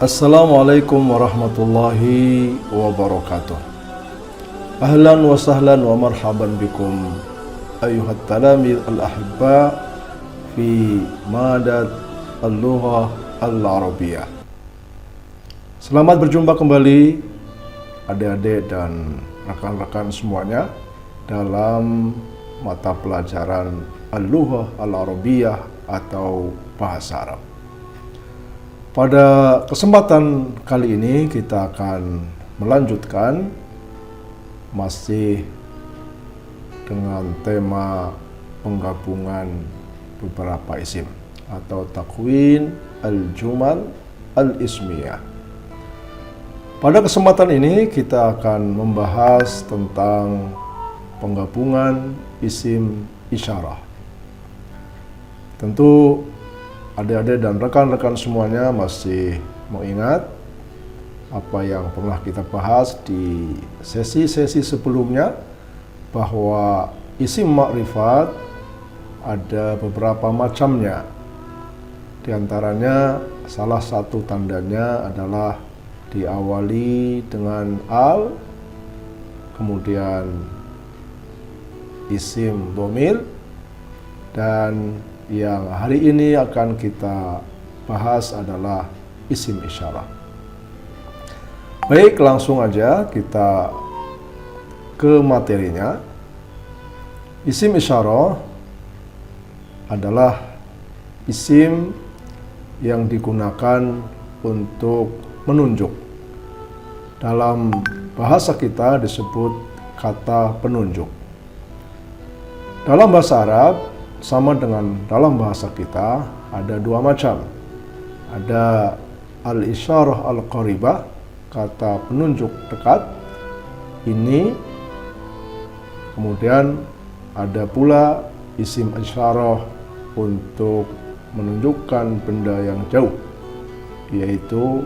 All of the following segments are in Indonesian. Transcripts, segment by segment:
Assalamualaikum warahmatullahi wabarakatuh. Ahlan wa sahlan wa marhaban bikum ayuhat talamid al-ahibba fi madat al-lughah al-arabiyah. Selamat berjumpa kembali adik-adik dan rekan-rekan semuanya dalam mata pelajaran al-lughah al-arabiyah atau bahasa Arab. Pada kesempatan kali ini kita akan melanjutkan masih dengan tema penggabungan beberapa isim atau takwin al-jumal al-ismiyah. Pada kesempatan ini kita akan membahas tentang penggabungan isim isyarah. Tentu adik-adik dan rekan-rekan semuanya masih mengingat apa yang pernah kita bahas di sesi-sesi sebelumnya, bahwa isim makrifat ada beberapa macamnya. Di antaranya salah satu tandanya adalah diawali dengan al, kemudian isim dhamir, dan yang hari ini akan kita bahas adalah isim isyarah. Baik, langsung aja kita ke materinya. Isim isyarah adalah isim yang digunakan untuk menunjuk. Dalam bahasa kita disebut kata penunjuk. Dalam bahasa Arab sama dengan dalam bahasa kita ada dua macam. Ada al-isyarah al-qaribah, kata penunjuk dekat ini. Kemudian ada pula isim isyarah untuk menunjukkan benda yang jauh, yaitu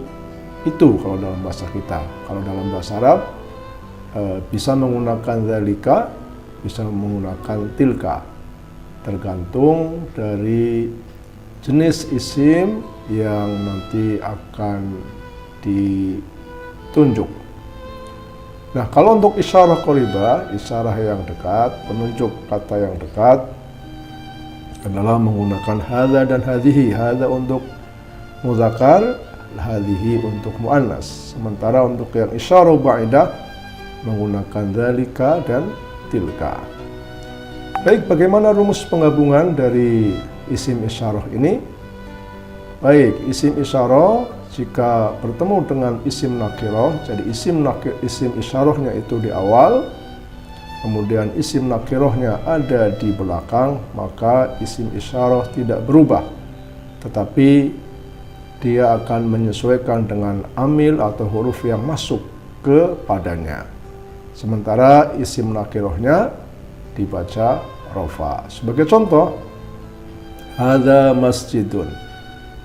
itu kalau dalam bahasa kita. Kalau dalam bahasa Arab bisa menggunakan dzalika, bisa menggunakan tilka, tergantung dari jenis isim yang nanti akan ditunjuk. Nah, kalau untuk isyarah qaribah, isyarah yang dekat, penunjuk kata yang dekat, adalah menggunakan hadza dan hadhihi. Hadza untuk muzakkar, hadhihi untuk muannas. Sementara untuk yang isyarah ba'idah menggunakan dzalika dan tilka. Baik, bagaimana rumus penggabungan dari isim isyarah ini? Baik, isim isyarah jika bertemu dengan isim nakirah, jadi isim isyarahnya itu di awal, kemudian isim nakirahnya ada di belakang, maka isim isyarah tidak berubah, tetapi dia akan menyesuaikan dengan amil atau huruf yang masuk kepadanya. Sementara isim nakirahnya dibaca rofa. Sebagai contoh, hadza masjidun.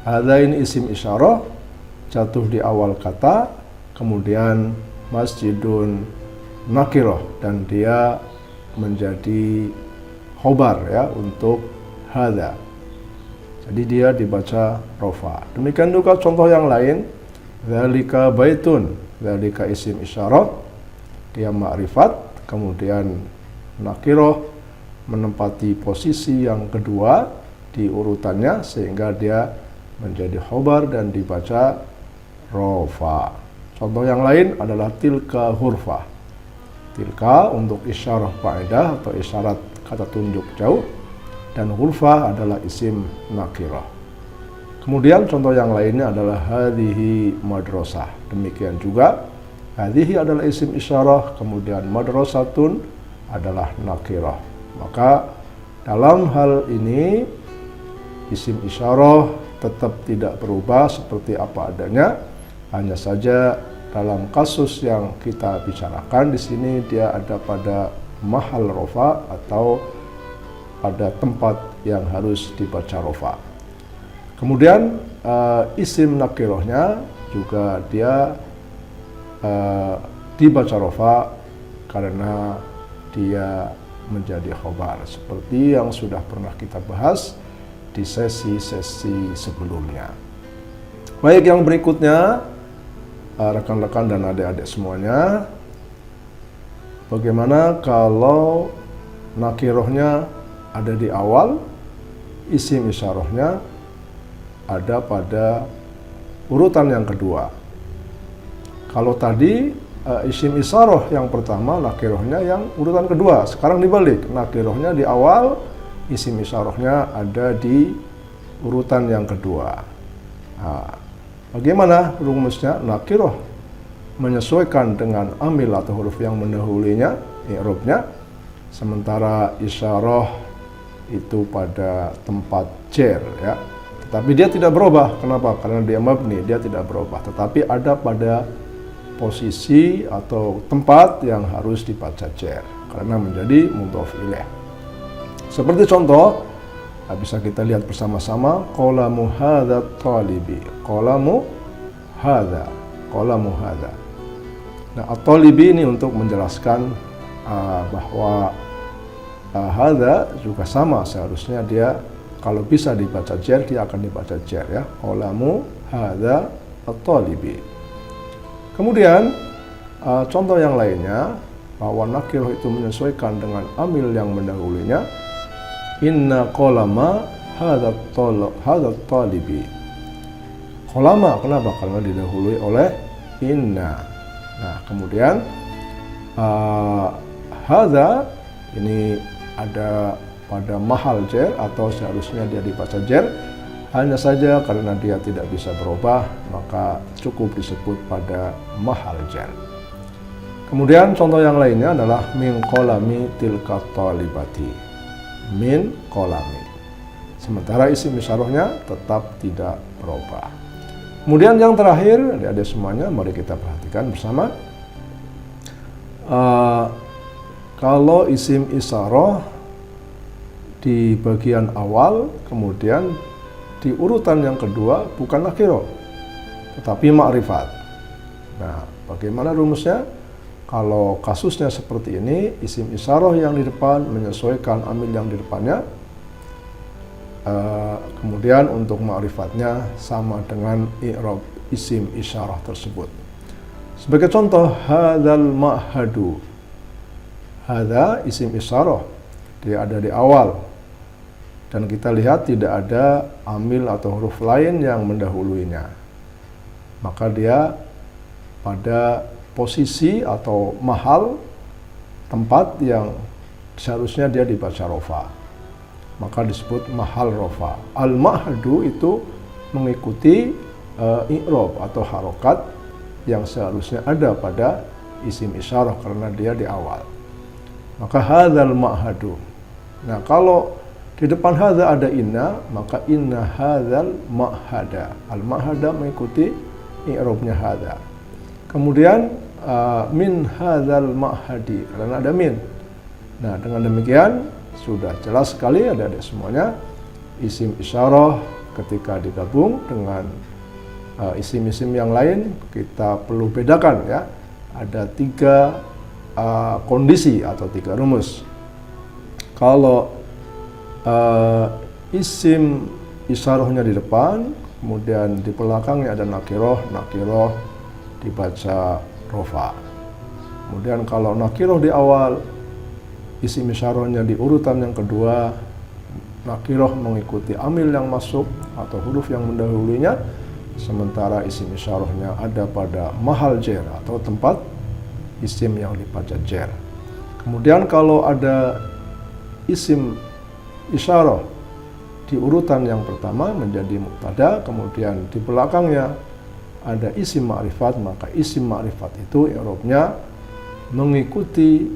Hadza ini isim isyarah, jatuh di awal kata, kemudian masjidun nakirah, dan dia menjadi khobar ya untuk hadza. Jadi dia dibaca rofa. Demikian juga contoh yang lain, dzalika baitun. Dzalika isim isyarah, dia ma'rifat, kemudian nakirah menempati posisi yang kedua di urutannya sehingga dia menjadi khobar dan dibaca rofa. Contoh yang lain adalah tilka hurfa. Tilka untuk isyarah faedah atau isyarat kata tunjuk jauh, dan hurfa adalah isim nakirah. Kemudian contoh yang lainnya adalah hadhihi madrasah. Demikian juga hadhihi adalah isim isyarah, kemudian madrasatun adalah nakirah. Maka dalam hal ini isim isyarah tetap tidak berubah seperti apa adanya, hanya saja dalam kasus yang kita bicarakan di sini dia ada pada mahal rofa atau pada tempat yang harus dibaca rofa. Kemudian isim nakirahnya juga dia dibaca rofa karena dia menjadi khobar, seperti yang sudah pernah kita bahas di sesi-sesi sebelumnya. Baik, yang berikutnya, rekan-rekan dan adik-adik semuanya, bagaimana kalau nakirohnya ada di awal, isim isyarahnya ada pada urutan yang kedua. Kalau tadi isim isyarah yang pertama, nakirohnya yang urutan kedua. Sekarang dibalik, nakirohnya di awal, isim isyarahnya ada di urutan yang kedua. Nah, bagaimana rumusnya? Nakiroh menyesuaikan dengan amil atau huruf yang mendahulunya, i'rabnya, sementara isyarah itu pada tempat jar, ya. Tetapi dia tidak berubah. Kenapa? Karena dia mabni, dia tidak berubah. Tetapi ada pada posisi atau tempat yang harus dibaca jar karena menjadi mudhof ilaih. Seperti contoh, bisa kita lihat bersama-sama, qalamu hadza talibi, qalamu hadza, qalamu hadza. Nah, at-talibi ini untuk menjelaskan bahwa hadza juga sama, seharusnya dia kalau bisa dibaca jar, dia akan dibaca jar, ya. Qalamu hadza at-talibi. Kemudian contoh yang lainnya, bahwa nakirah itu menyesuaikan dengan amil yang mendahulunya. Inna qalama hadza talibi. Qalama, kenapa? Karena didahului oleh inna. Nah, kemudian hadza ini ada pada mahal jar atau seharusnya dia dibaca jar. Hanya saja karena dia tidak bisa berubah, maka cukup disebut pada mahal jar. Kemudian contoh yang lainnya adalah min qalami tilka talibati. Min qalami. Sementara isim isyarahnya tetap tidak berubah. Kemudian yang terakhir, adik-adik semuanya, mari kita perhatikan bersama. Kalau isim isyarah di bagian awal, kemudian di urutan yang kedua bukan nakirah, tetapi ma'rifat. Nah, bagaimana rumusnya? Kalau kasusnya seperti ini, isim isyarah yang di depan menyesuaikan amil yang di depannya. Kemudian untuk ma'rifatnya sama dengan i'rab isim isyarah tersebut. Sebagai contoh, hadzal ma'hadu. Hadza isim isyarah, dia ada di awal. Dan kita lihat tidak ada amil atau huruf lain yang mendahuluinya. Maka dia pada posisi atau mahal, tempat yang seharusnya dia dibaca rofa. Maka disebut mahal rofa. Al-ma'hadu itu mengikuti i'rab atau harokat yang seharusnya ada pada isim isyarah karena dia di awal. Maka hadzal ma'hadu. Nah, kalau di depan hadza ada inna, maka inna hadzal ma'hada. Al-ma'hada mengikuti i'rabnya hadza. Kemudian min hadzal ma'hadi, karena ada min. Nah, dengan demikian sudah jelas sekali adik-adik semuanya, isim isyarah ketika digabung dengan isim-isim yang lain, kita perlu bedakan, ya. Ada 3 kondisi atau 3 rumus. Kalau isim isyarahnya di depan, kemudian di belakangnya ada nakiroh dibaca rofa. Kemudian kalau nakiroh di awal, isim isyarahnya di urutan yang kedua, nakiroh mengikuti amil yang masuk atau huruf yang mendahulunya, sementara isim isyarahnya ada pada mahal jar atau tempat isim yang dibaca jar. Kemudian kalau ada isim isyarah di urutan yang pertama menjadi mubtada, kemudian di belakangnya ada isim ma'rifat, maka isim ma'rifat itu i'rabnya mengikuti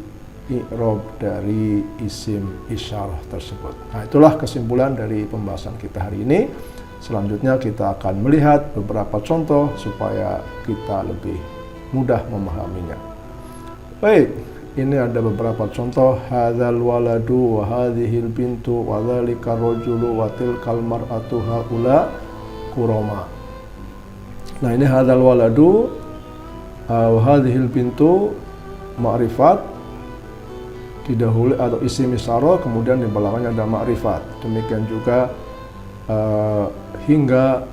i'rab dari isim isyarah tersebut. Nah, itulah kesimpulan dari pembahasan kita hari ini. Selanjutnya kita akan melihat beberapa contoh supaya kita lebih mudah memahaminya. Baik, ini ada beberapa contoh. Hadzal waladu wa hadhil bintu wa dzalika rajulu wa tilkal mar'atu haula kurama. Nah, ini hadzal waladu wa hadhil bintu ma'rifat didahului atau isim isyarah, kemudian di belakangnya ada ma'rifat. Demikian juga hingga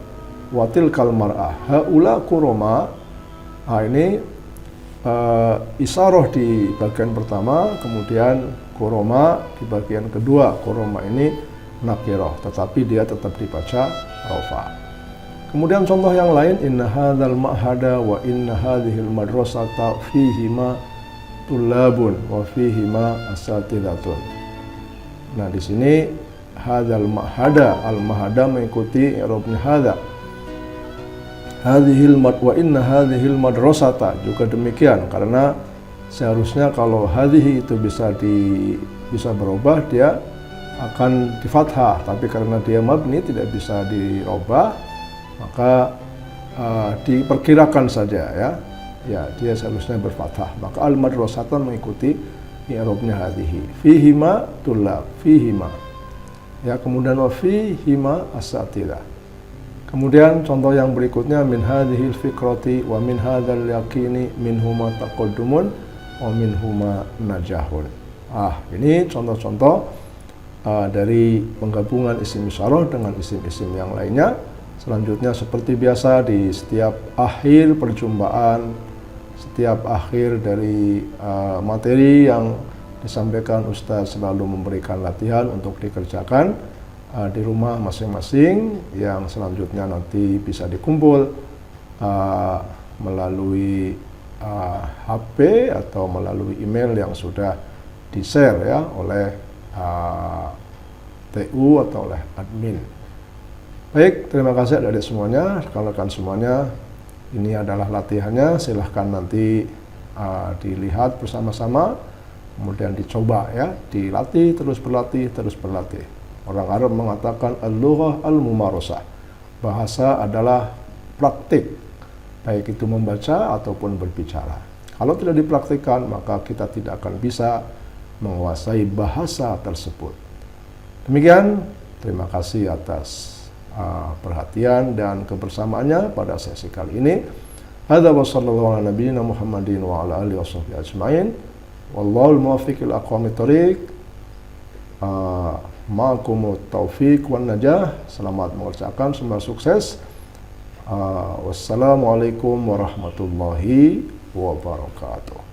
watil kalmar'ah haula kuroma. Ini isyarah di bagian pertama, kemudian kuroma di bagian kedua. Kuroma ini nakirah, tetapi dia tetap dibaca rofa. Kemudian contoh yang lain, inna hadzal ma'hada wa inna hadhil madrasata fihima tullabun wa fihima asatidatun. Nah, di sini hadzal ma'hada, al-mahada mengikuti i'rabnya hadza. Hadhil wa inna hadhil madrasata juga demikian, karena seharusnya kalau hadhihi itu bisa berubah, dia akan di fathah, tapi karena dia mabni tidak bisa dirubah, maka diperkirakan saja ya dia seharusnya berfathah. Maka al madrasata mengikuti i'rabnya hadhihi. Fihima tullab, fihima. Ya, kemudian wa fihima asatidah. Kemudian contoh yang berikutnya, min hadhil fikrati wa min hadzal yaqini minhuma taqaddumun wa minhuma najahun. Ini contoh-contoh dari penggabungan isim isyarah dengan isim-isim yang lainnya. Selanjutnya seperti biasa di setiap akhir perjumpaan, setiap akhir dari materi yang disampaikan, Ustaz selalu memberikan latihan untuk dikerjakan di rumah masing-masing, yang selanjutnya nanti bisa dikumpul melalui HP atau melalui email yang sudah di-share ya oleh TU atau oleh admin. Baik, terima kasih adik-adik semuanya, rekan-rekan semuanya. Ini adalah latihannya, silahkan nanti dilihat bersama-sama, kemudian dicoba ya, dilatih, terus berlatih. Orang Arab mengatakan al-lughah al-mumarasah. Bahasa adalah praktik, baik itu membaca ataupun berbicara. Kalau tidak dipraktikkan, maka kita tidak akan bisa menguasai bahasa tersebut. Demikian, terima kasih atas perhatian dan kebersamaannya pada sesi kali ini. Hadza wa sallallahu ala nabiyyina Muhammadin wa ala alihi washabbihi ajmain. Wallahul muwaffiq ila aqwamit thoriq. Ma'akumut taufiq wan najah. Selamat mengerjakan, semoga sukses. Wassalamualaikum warahmatullahi wabarakatuh.